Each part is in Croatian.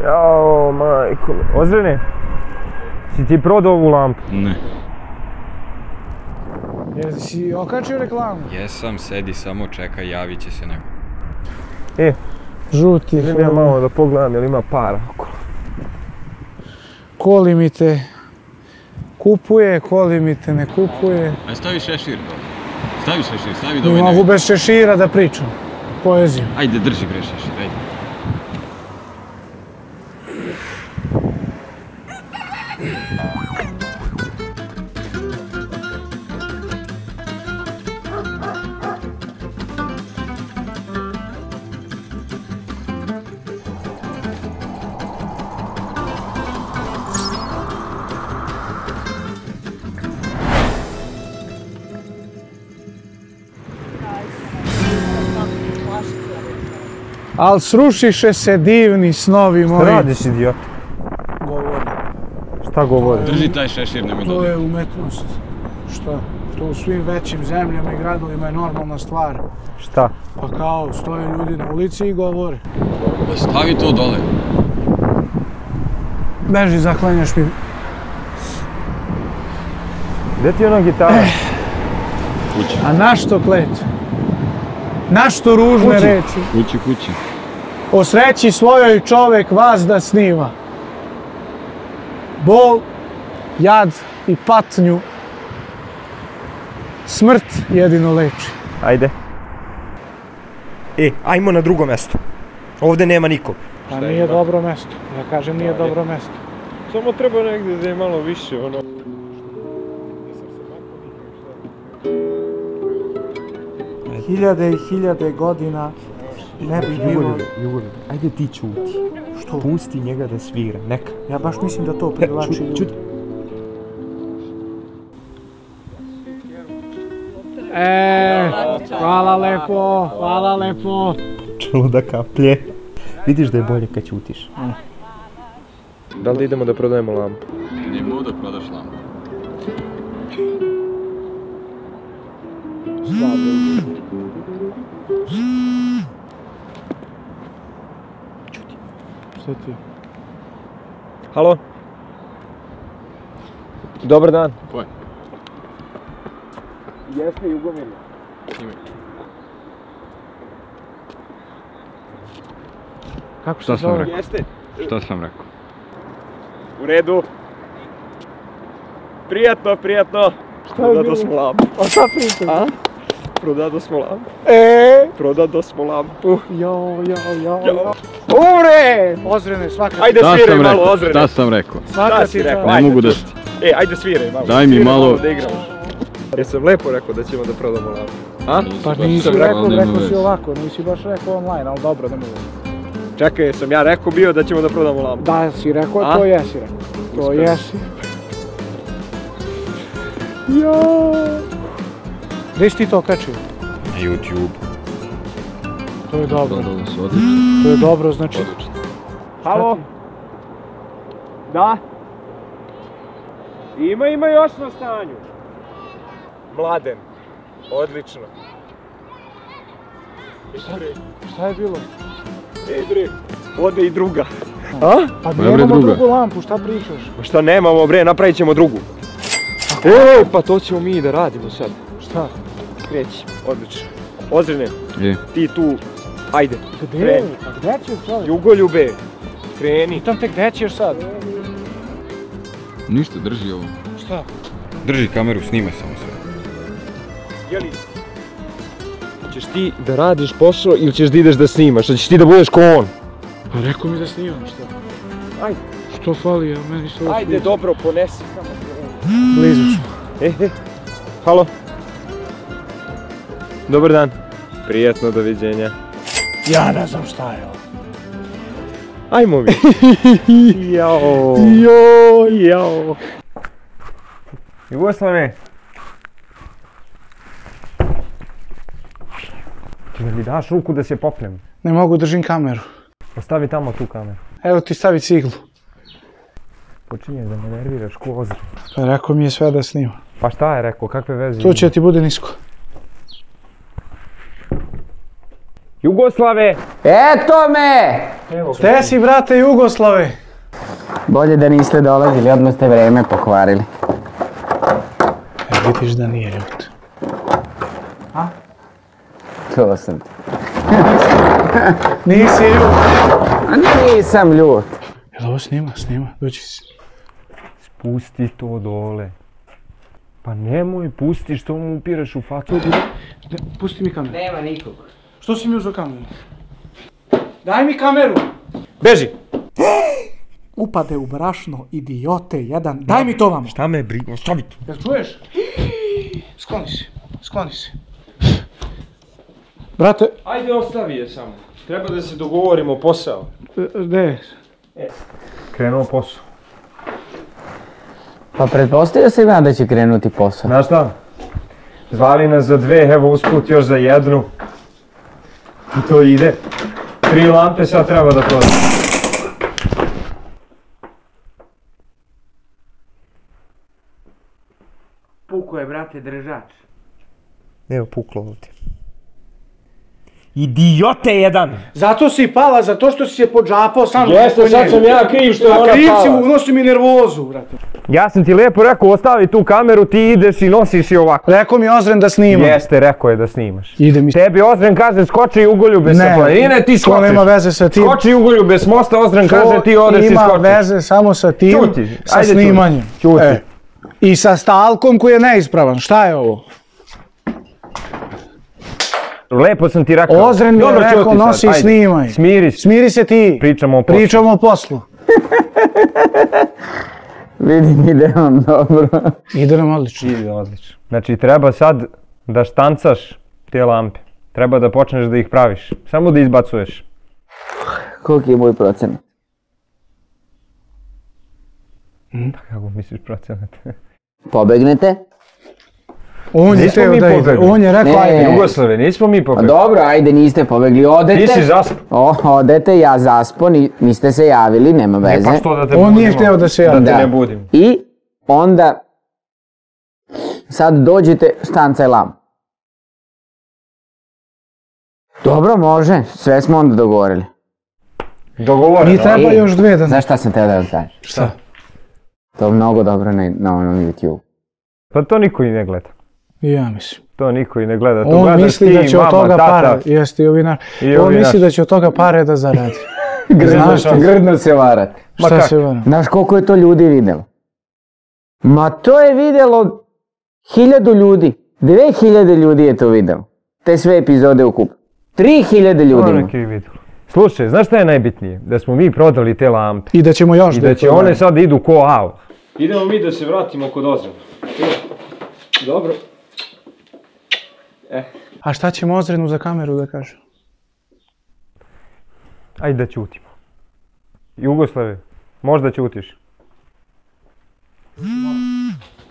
Jao, majko. Ozrene, si ti prodao ovu lampu? Ne. Jesi okačio reklamu? Jesam, sedi samo, čekaj, javit će se neko. Žuti. Idem ja malo da pogledam jel ima para okolo. Ko li mi te kupuje, ko li mi te ne kupuje. Aj stavi šešir dole. Stavi šešir, stavi da Ne mogu bez šešira da pričam. Poeziju. Ajde, drži bre šešir, ajde. Al srušiše se divni snovi moji. Šta radiš, idiot? Govori. Šta govori? Drži taj šešir, nemoj To dole. je umetnost. Šta? To u svim većim zemljama i gradovima je normalna stvar. Šta? Pa kao, stoje ljudi na ulici i govore. Pa stavi to dole. Beži, zaklanjaš mi. Gde ti je ona gitara? Kući. A našto klet? Našto ružne reči? Kući. O sreći svojoj čovek vas da snima. Bol, jad i patnju smrt jedino leči. Ajde. Ajmo na drugo mesto. Ovde nema nikog. Pa nije dobro mesto. Ja kažem nije dobro mesto. Samo treba negdje da je malo više, ono. Hiljade i hiljade godina ne bi bilo... Jugoljub, ajde ti čuti. Što? Pusti njega da svira, neka. Ja baš mislim da to privlači ljudi. Hvala lepo, hvala lepo. Čelo da kaplje. Vidiš da je bolje kad ćutiš. Da li idemo da prodajemo lampu? Ne mogu da prodaš lampu. Šta ti? Halo? Dobar dan. Ko je? Jeste Jugomir. Snimaj. Kako Šta se sam zove? rekao? Jeste. Šta sam rekao? U redu. Prijatno. Šta je bilo? smo lampu. A šta pričaš? A? Prodado smo lampu. Prodado smo lampu. Jo. Ure! Ozrene, svaka ti. Ajde Šta sviraj sam malo rekao? Ozrene. Šta sam rekao? Svaka si ti rekao? čast. Ne Ajde, mogu da... čuti. Ajde sviraj malo. Daj mi Sviraj malo- da igramo. Jesam lepo rekao da ćemo da prodamo lampu. A? Pa nisi rekao si ovako, nisi baš rekao online, ali dobro, ne mogu. Čekaj, jesam ja rekao bio da ćemo da prodamo lampu. Da, si rekao, A? to jesi rekao. To Uspeo. jesi. Jo. Gdje si ti to kačio? Na YouTube. To je dobro. Da su odlični. To je dobro, znači... Odlični. Halo? Da? Ima još na stanju. Mladen. Odlično. Šta je bilo? Ej bre, ode i druga. A? Pa Koja bre nemamo druga? drugu lampu, šta pričaš? Pa šta nemamo bre, napravit ćemo drugu. Pa to ćemo mi da radimo sad. Šta? Kreći, odlično. Ozrene, ti tu, ajde, Gdje? kreni. Pa gdje ćeš čovjek? Jugoljube, kreni. Pitam te gdje ćeš sad? Ništa, drži ovo. Šta? Drži kameru, snimaj samo sve. Jeli, ćeš ti da radiš posao ili ćeš da ideš da snimaš? Ćeš ti da budeš ko on? Pa rekao mi da snimam, šta? Ajde. Što fali, ja meni se ovo Ajde, sviđa. dobro, ponesi. Blizu smo. Halo. Dobar dan. Prijatno, doviđenja. Ja ne znam šta je ovo. Ajmo mi. Jao. Jao. Jugoslave. Ti mi daš ruku da se popnem? Ne mogu, držim kameru. Ostavi tamo tu kameru. Evo ti stavi ciglu. Počinješ da me nerviraš ko Ozren. Pa rekao mi je sve da snima. Pa šta je rekao, kakve veze To će ti bude nisko. Jugoslave! Eto me! Gde si, brate Jugoslave? Bolje da niste dolazili, odmah ste vreme pokvarili. Vidiš da nije ljut. To sam ti. Nisi ljut. A nisam ljut. Jel ovo snima? Snima, dođi si. Spusti to dole. Pa nemoj, pusti što mu upiraš u facu. Pusti mi kameru. Nema nikog. Što si mi uzeo kameru? Daj mi kameru! Beži! Upade u brašno, idiote, jedan. Daj mi to vamo! Šta me briga, ostavi to. Jel čuješ? Skloni se, skloni se. Brate, Ajde, ostavi je samo. Treba da se dogovorimo posao. gde je? Krenuo posao. Pa pretpostavio sam ja da će krenuti posao. Znaš šta? Zvali nas za 2, evo usput još za 1. I to ide. 3 lampe sad treba da prodam. Puko je, brate, držač. Evo puklo ovdje. Idiote jedan! Zato si pala, zato što si se podžapao sam. Jeste, sad sam ja kriv što je ona Kriv si, pala. unosi mi nervozu, brate. Ja sam ti lijepo rekao, ostavi tu kameru, ti ideš i nosiš i ovako. Rekao mi Ozren da snimam. Jeste, rekao je da snimaš. Ide mi. Tebi Ozren kaže skoči Ugoljube sa planine, ti to skočiš. nema veze sa tim. Skoči Ugoljube s mosta, Ozren kaže ti odeš i ima skočiš. veze samo sa tim, Ćuti, sa ajde snimanjem. ćuti. I sa stalkom koji je neispravan. Šta je ovo? Lepo sam ti rekao. Ozren mi je Dobro, rekao ćuti sad, nosi i ajde. snimaj. Smiri se. Smiri se ti. Pričamo o poslu. Pričamo o poslu. Vidim, ide vam dobro. Ide nam odlično. Ide odlično. Znači treba sad da štancaš te lampe. Treba da počneš da ih praviš. Samo da izbacuješ. Koliki je moj procenat? Kako misliš procenat? Pobegnete? On je Nismo teo mi da ide. pobegli. On je rekao Ne. ajde. Jugoslave, nismo mi Pa pobegli. dobro, ajde, niste pobegli, odete. Ti si zaspao. Odete, ja zaspo, niste se javili, nema veze. Pa što da te On budimo? nije hteo da se Da javi. te Da. ne budim. I onda sad dođete, štancaj lampu. Dobro, može, sve smo onda dogovorili. Dogovoreno. Mi treba Ej, još 2 da... Znaš šta sam teo da vam kažem? Šta? To je mnogo dobro na onom YouTube. Pa to niko i ne gleda. I ja mislim. To niko i ne gleda. To On gledaš misli ti, da će od mama, toga tata. pare, jeste i ovi naš. I On ovi misli naši. da će od toga pare da zaradi. Znaš, šta? grdno se varate. Ma Šta kak? se vara? Znaš koliko je to ljudi vidjelo? Ma to je vidjelo 1000 ljudi. 2000 ljudi je to vidjelo. Te sve epizode u kupu. 3000 ljudi ima. Neki vidu. Slušaj, znaš šta je najbitnije? Da smo mi prodali te lampe. I da ćemo još I da će prodamo. one sad idu ko au. Idemo mi da se vratimo kod Ozrena. Dobro. A šta ćemo Ozrenu za kameru da kaže? Ajde da ćutimo. Jugoslave, možda ćutiš.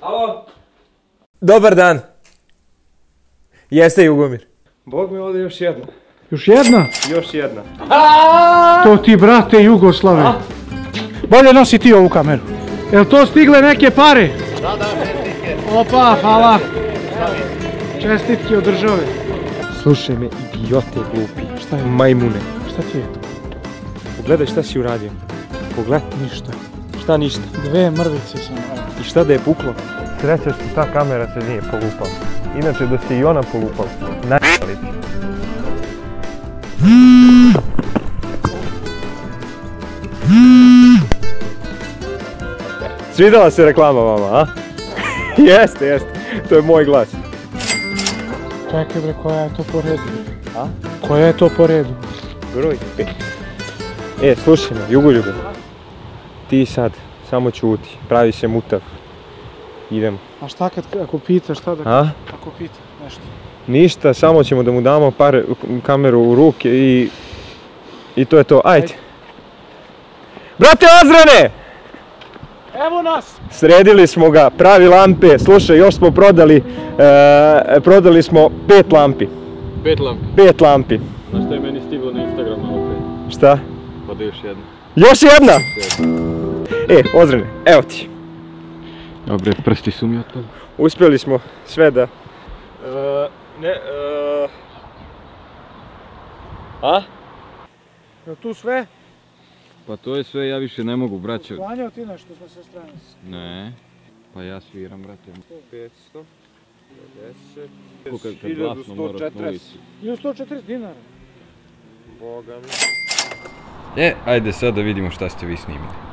Alo? Dobar dan. Jeste Jugomir. Bog mi ovdje još jedna. Još jedna? Još jedna. To ti, brate, Jugoslave. Bolje nosi ti ovu kameru. Jel to stigle neke pare? Da, Opa, hvala. Čestitke od države. Slušaj me, idiote glupi. Šta je? Majmune. Šta ti je? Pogledaj šta si uradio. Pogledaj. Ništa. Šta ništa. 2 mrvice sam radio. I šta da je puklo? Sreća što ta kamera se nije polupala. Inače da se i ona polupala. Najbolji ti. Svidjela se reklama vama, a? Jeste, jeste. To je moj glas. Čekaj bre, koja je to po redu? A? Koja je to po redu? Broj 5. Slušaj me, Jugoljube. Ti sad, samo ćuti. Pravi se mutav. Idemo. A šta ako pita, šta da... A? Ako pita nešto. Ništa, samo ćemo da mu damo kameru u ruke i to je to. Ajde. Brate Ozrene! Evo nas! Sredili smo ga, pravi lampe. Slušaj, još smo prodali smo 5 lampi. 5 lampi. 5 lampi. Znaš što je meni stiglo na Instagram malo pre? Šta? Pa da još jedna. Još jedna! Ozrene, evo ti. Dobre, prsti su mi otpali. Uspjeli smo sve da... A? Je tu sve? Pa to je sve, ja više ne mogu, braće. Klanjao ti nešto smo se strane. Ne. Pa ja sviram, brate. 500, 50, Kad glasno moraš na 1140. ulici. 140 dinara. Boga mi. Ajde sad da vidimo šta ste vi snimili.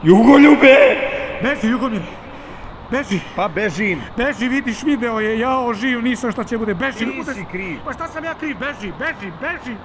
Jugoljube! Beži, Jugomir! Beži! Pa bežim! Beži, vidiš, video je, jao, živ, nisam šta će bude, beži! Nisi kriv! Pa šta sam ja kriv, beži, beži, beži!